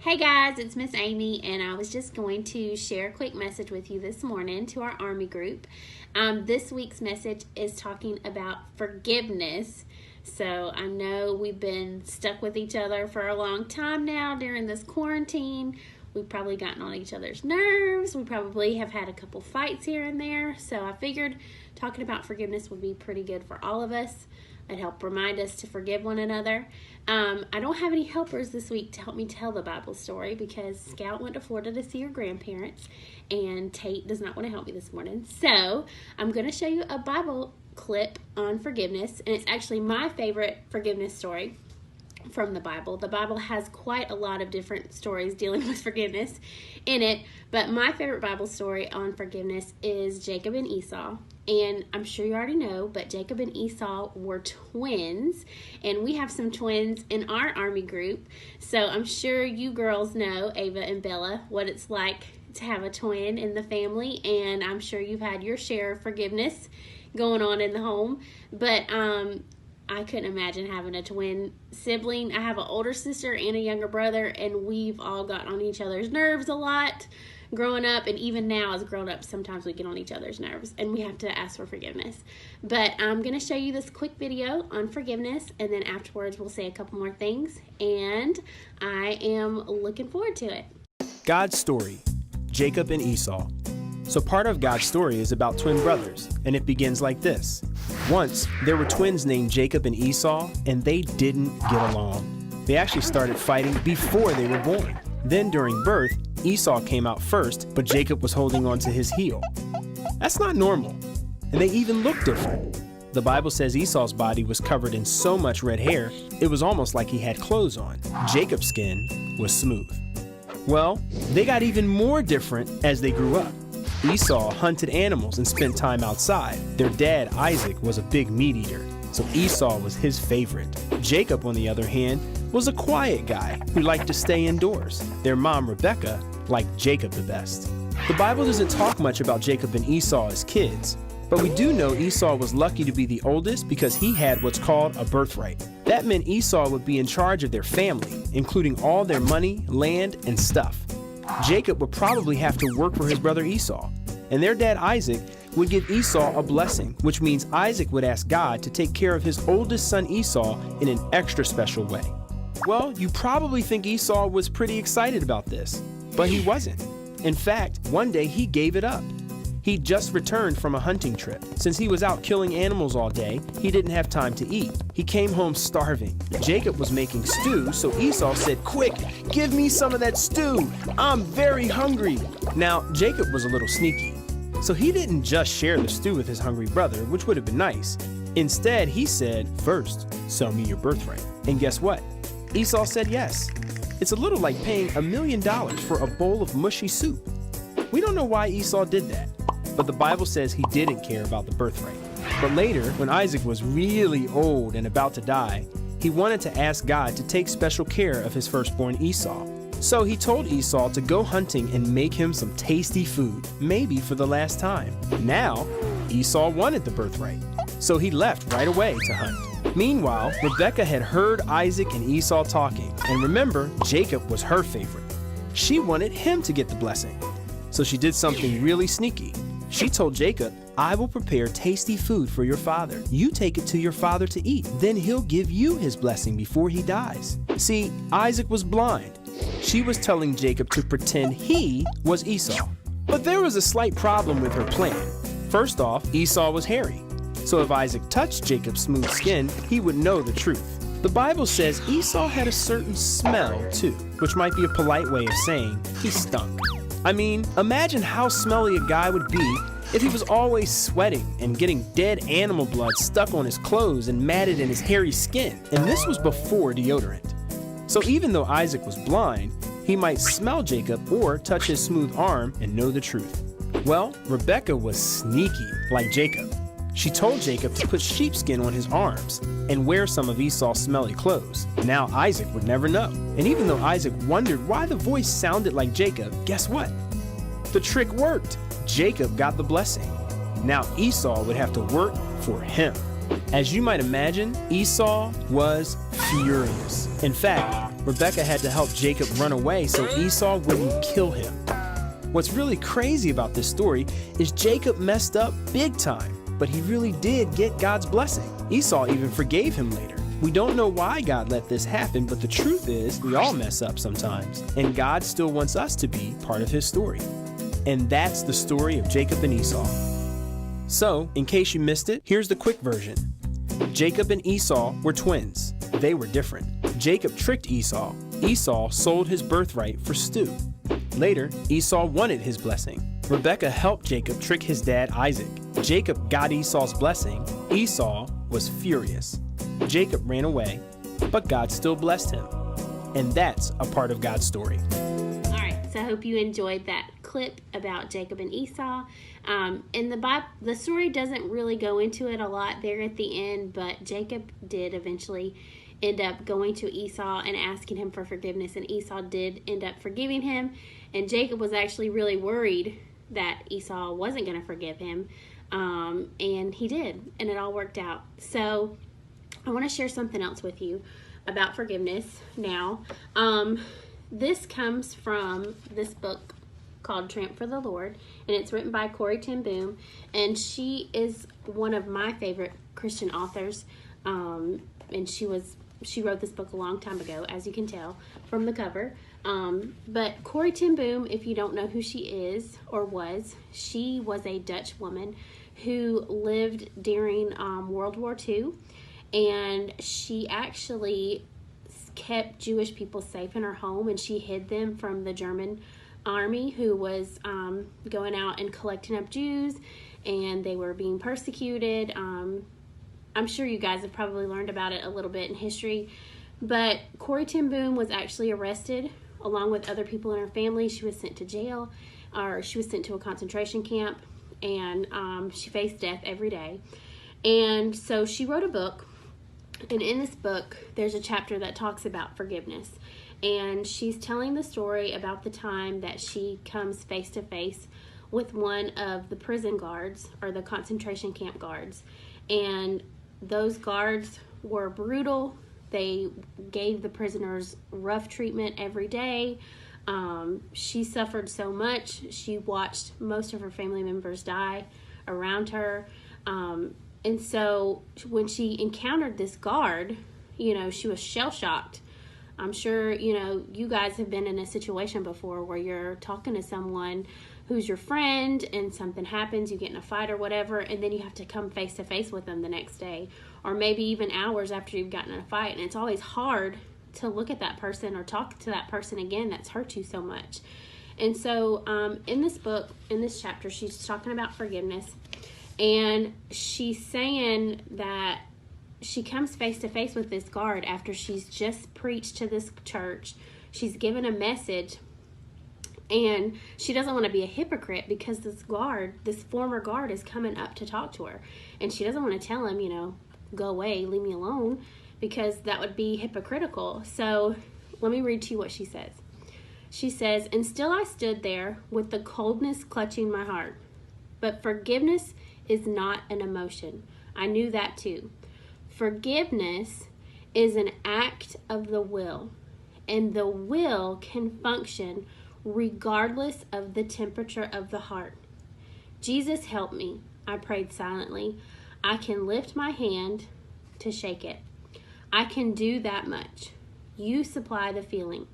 Hey guys, it's Miss Aimee, and I was just going to share a quick message with you this morning to our Army group. This week's message is talking about forgiveness. So I know we've been stuck with each other for a long time now during this quarantine. We've probably gotten on each other's nerves. We probably have had a couple fights here and there. So I figured talking about forgiveness would be pretty good for all of us. It'd help remind us to forgive one another. I don't have any helpers this week to help me tell the Bible story because Scout went to Florida to see her grandparents and Tate does not want to help me this morning. So I'm going to show you a Bible clip on forgiveness, and it's actually my favorite forgiveness story from the Bible. The Bible has quite a lot of different stories dealing with forgiveness in it, but my favorite Bible story on forgiveness is Jacob and Esau. And I'm sure you already know, but Jacob and Esau were twins, and we have some twins in our Army group. So I'm sure you girls know, Ava and Bella, what it's like to have a twin in the family, and I'm sure you've had your share of forgiveness going on in the home. But I couldn't imagine having a twin sibling. I have an older sister and a younger brother, and we've all gotten on each other's nerves a lot growing up, and even now as grown ups, sometimes we get on each other's nerves and we have to ask for forgiveness. But I'm going to show you this quick video on forgiveness, and then afterwards we'll say a couple more things, and I am looking forward to it. God's story, Jacob and Esau. So part of God's story is about twin brothers, and it begins like this. Once, there were twins named Jacob and Esau, and they didn't get along. They actually started fighting before they were born. Then during birth, Esau came out first, but Jacob was holding on to his heel. That's not normal, and they even look different. The Bible says Esau's body was covered in so much red hair, it was almost like he had clothes on. Jacob's skin was smooth. Well, they got even more different as they grew up. Esau hunted animals and spent time outside. Their dad, Isaac, was a big meat eater, so Esau was his favorite. Jacob, on the other hand, was a quiet guy who liked to stay indoors. Their mom, Rebecca, liked Jacob the best. The Bible doesn't talk much about Jacob and Esau as kids, but we do know Esau was lucky to be the oldest because he had what's called a birthright. That meant Esau would be in charge of their family, including all their money, land, and stuff. Jacob would probably have to work for his brother Esau, and their dad Isaac would give Esau a blessing, which means Isaac would ask God to take care of his oldest son Esau in an extra special way. Well, you probably think Esau was pretty excited about this, but he wasn't. In fact, one day he gave it up. He'd just returned from a hunting trip. Since he was out killing animals all day, he didn't have time to eat. He came home starving. Jacob was making stew, so Esau said, "Quick, give me some of that stew. I'm very hungry." Now, Jacob was a little sneaky, so he didn't just share the stew with his hungry brother, which would have been nice. Instead, he said, "First, sell me your birthright." And guess what? Esau said yes. It's a little like paying $1 million for a bowl of mushy soup. We don't know why Esau did that, but the Bible says he didn't care about the birthright. But later, when Isaac was really old and about to die, he wanted to ask God to take special care of his firstborn Esau. So he told Esau to go hunting and make him some tasty food, maybe for the last time. Now, Esau wanted the birthright, so he left right away to hunt. Meanwhile, Rebecca had heard Isaac and Esau talking, and remember, Jacob was her favorite. She wanted him to get the blessing, so she did something really sneaky. She told Jacob, "I will prepare tasty food for your father. You take it to your father to eat. Then he'll give you his blessing before he dies." See, Isaac was blind. She was telling Jacob to pretend he was Esau. But there was a slight problem with her plan. First off, Esau was hairy. So if Isaac touched Jacob's smooth skin, he would know the truth. The Bible says Esau had a certain smell too, which might be a polite way of saying he stunk. I mean, imagine how smelly a guy would be if he was always sweating and getting dead animal blood stuck on his clothes and matted in his hairy skin. And this was before deodorant. So even though Isaac was blind, he might smell Jacob or touch his smooth arm and know the truth. Well, Rebecca was sneaky like Jacob. She told Jacob to put sheepskin on his arms and wear some of Esau's smelly clothes. Now Isaac would never know. And even though Isaac wondered why the voice sounded like Jacob, guess what? The trick worked. Jacob got the blessing. Now Esau would have to work for him. As you might imagine, Esau was furious. In fact, Rebekah had to help Jacob run away so Esau wouldn't kill him. What's really crazy about this story is Jacob messed up big time, but he really did get God's blessing. Esau even forgave him later. We don't know why God let this happen, but the truth is we all mess up sometimes, and God still wants us to be part of his story. And that's the story of Jacob and Esau. So, in case you missed it, here's the quick version. Jacob and Esau were twins. They were different. Jacob tricked Esau. Esau sold his birthright for stew. Later, Esau wanted his blessing. Rebekah helped Jacob trick his dad Isaac. Jacob got Esau's blessing. Esau was furious. Jacob ran away, but God still blessed him. And that's a part of God's story. All right, so I hope you enjoyed that clip about Jacob and Esau. In the Bible, the story doesn't really go into it a lot there at the end, but Jacob did eventually end up going to Esau and asking him for forgiveness, and Esau did end up forgiving him, and Jacob was actually really worried that Esau wasn't going to forgive him, and he did, and it all worked out. So I want to share something else with you about forgiveness now. This comes from this book called Tramp for the Lord, and it's written by Corrie ten Boom, and she is one of my favorite Christian authors, and she wrote this book a long time ago, as you can tell from the cover. But Corrie ten Boom, if you don't know who she is or was, she was a Dutch woman who lived during World War II, and she actually kept Jewish people safe in her home, and she hid them from the German army who was going out and collecting up Jews, and they were being persecuted. I'm sure you guys have probably learned about it a little bit in history, but Corrie ten Boom was actually arrested along with other people in her family. She was sent to jail, or she was sent to a concentration camp, and she faced death every day. And so she wrote a book, and in this book there's a chapter that talks about forgiveness, and she's telling the story about the time that she comes face to face with one of the prison guards, or the concentration camp guards, and those guards were brutal. They gave the prisoners rough treatment every day. She suffered so much. She watched most of her family members die around her. And so when she encountered this guard, she was shell-shocked. I'm sure, you guys have been in a situation before where you're talking to someone who's your friend and something happens, you get in a fight or whatever, and then you have to come face to face with them the next day, or maybe even hours after you've gotten in a fight. And it's always hard to look at that person or talk to that person again that's hurt you so much. And so in this book, in this chapter, she's talking about forgiveness, and she's saying that she comes face to face with this guard after she's just preached to this church. She's given a message, and she doesn't want to be a hypocrite because this former guard is coming up to talk to her, and she doesn't want to tell him, go away, leave me alone, because that would be hypocritical. So let me read to you what she says. She says, "And still I stood there with the coldness clutching my heart. But forgiveness is not an emotion. I knew that too. Forgiveness is an act of the will, and the will can function regardless of the temperature of the heart. Jesus, help me," I prayed silently. "I can lift my hand to shake it. I can do that much. You supply the feeling."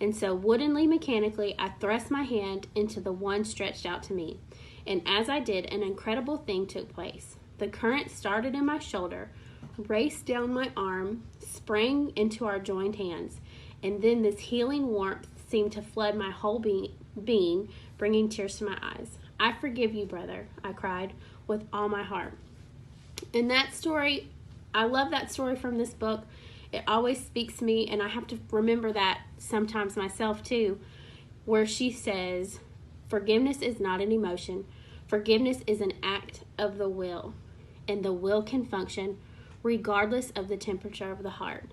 And so woodenly, mechanically, I thrust my hand into the one stretched out to me. And as I did, an incredible thing took place. The current started in my shoulder, raced down my arm, sprang into our joined hands, and then this healing warmth seemed to flood my whole being, bringing tears to my eyes. "I forgive you, brother," I cried with all my heart. And that story, I love that story from this book. It always speaks to me, and I have to remember that sometimes myself too, where she says, forgiveness is not an emotion. Forgiveness is an act of the will, and the will can function regardless of the temperature of the heart.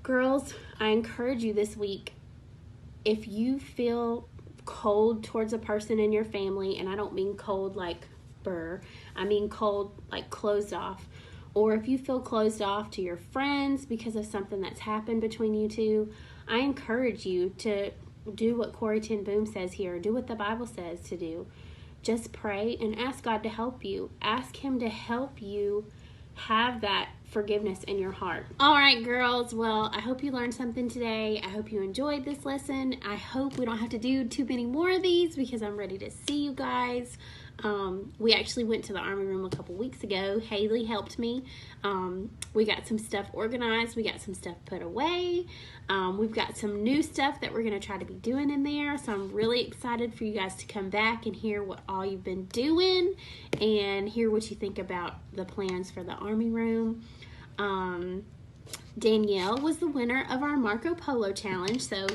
Girls, I encourage you this week, if you feel cold towards a person in your family, and I don't mean cold like burr, I mean cold like closed off, or if you feel closed off to your friends because of something that's happened between you two, I encourage you to do what Corrie ten Boom says here. Do what the Bible says to do. Just pray and ask God to help you. Ask Him to help you have that forgiveness in your heart. All right, girls. Well, I hope you learned something today. I hope you enjoyed this lesson. I hope we don't have to do too many more of these because I'm ready to see you guys. We actually went to the Army room a couple weeks ago. Haley helped me. We got some stuff organized. We got some stuff put away. We've got some new stuff that we're going to try to be doing in there. So I'm really excited for you guys to come back and hear what all you've been doing and hear what you think about the plans for the Army room. Danielle was the winner of our Marco Polo challenge. So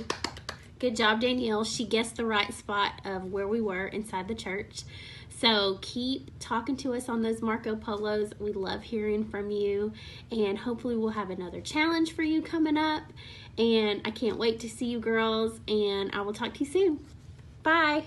good job, Danielle. She guessed the right spot of where we were inside the church. So keep talking to us on those Marco Polos. We love hearing from you. And hopefully we'll have another challenge for you coming up. And I can't wait to see you girls. And I will talk to you soon. Bye.